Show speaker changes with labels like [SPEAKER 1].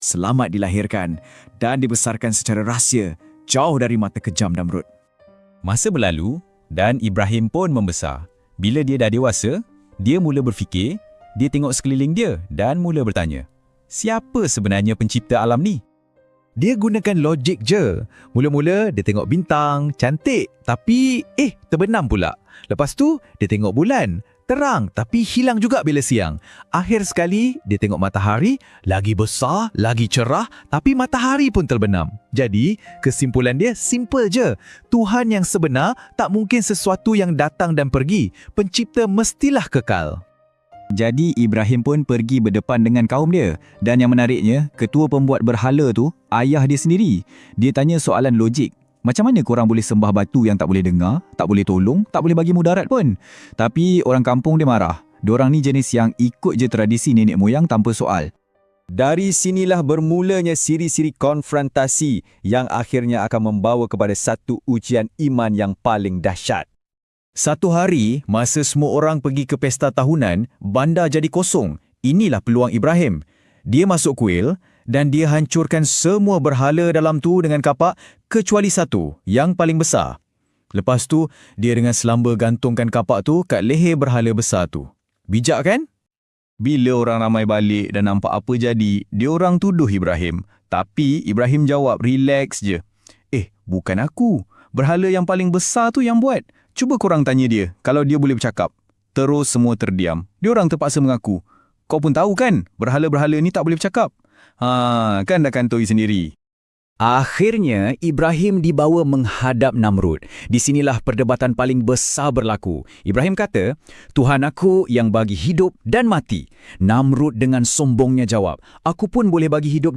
[SPEAKER 1] Selamat dilahirkan dan dibesarkan secara rahsia, jauh dari mata kejam Namrud.
[SPEAKER 2] Masa berlalu dan Ibrahim pun membesar. Bila dia dah dewasa, dia mula berfikir, dia tengok sekeliling dia dan mula bertanya, siapa sebenarnya pencipta alam ni?
[SPEAKER 3] Dia gunakan logik je. Mula-mula dia tengok bintang, cantik, tapi terbenam pula. Lepas tu dia tengok bulan, terang tapi hilang juga bila siang. Akhir sekali dia tengok matahari, lagi besar, lagi cerah, tapi matahari pun terbenam. Jadi kesimpulan dia simple je. Tuhan yang sebenar tak mungkin sesuatu yang datang dan pergi. Pencipta mestilah kekal.
[SPEAKER 1] Jadi Ibrahim pun pergi berdepan dengan kaum dia. Dan yang menariknya, ketua pembuat berhala tu ayah dia sendiri. Dia tanya soalan logik. Macam mana korang boleh sembah batu yang tak boleh dengar, tak boleh tolong, tak boleh bagi mudarat pun? Tapi orang kampung dia marah. Diorang ni jenis yang ikut je tradisi nenek moyang tanpa soal.
[SPEAKER 4] Dari sinilah bermulanya siri-siri konfrontasi yang akhirnya akan membawa kepada satu ujian iman yang paling dahsyat.
[SPEAKER 1] Satu hari, masa semua orang pergi ke pesta tahunan, bandar jadi kosong. Inilah peluang Ibrahim. Dia masuk kuil dan dia hancurkan semua berhala dalam tu dengan kapak kecuali satu, yang paling besar. Lepas tu, dia dengan selamba gantungkan kapak tu kat leher berhala besar tu. Bijak kan? Bila orang ramai balik dan nampak apa jadi, diorang tuduh Ibrahim. Tapi Ibrahim jawab relax je. Bukan aku. Berhala yang paling besar tu yang buat. Cuba korang tanya dia kalau dia boleh bercakap. Terus semua terdiam. Diorang terpaksa mengaku. Kau pun tahu kan, berhala-berhala ni tak boleh bercakap. Kan dah kantoi sendiri. Akhirnya, Ibrahim dibawa menghadap Namrud. Di sinilah perdebatan paling besar berlaku. Ibrahim kata, Tuhan aku yang bagi hidup dan mati. Namrud dengan sombongnya jawab, aku pun boleh bagi hidup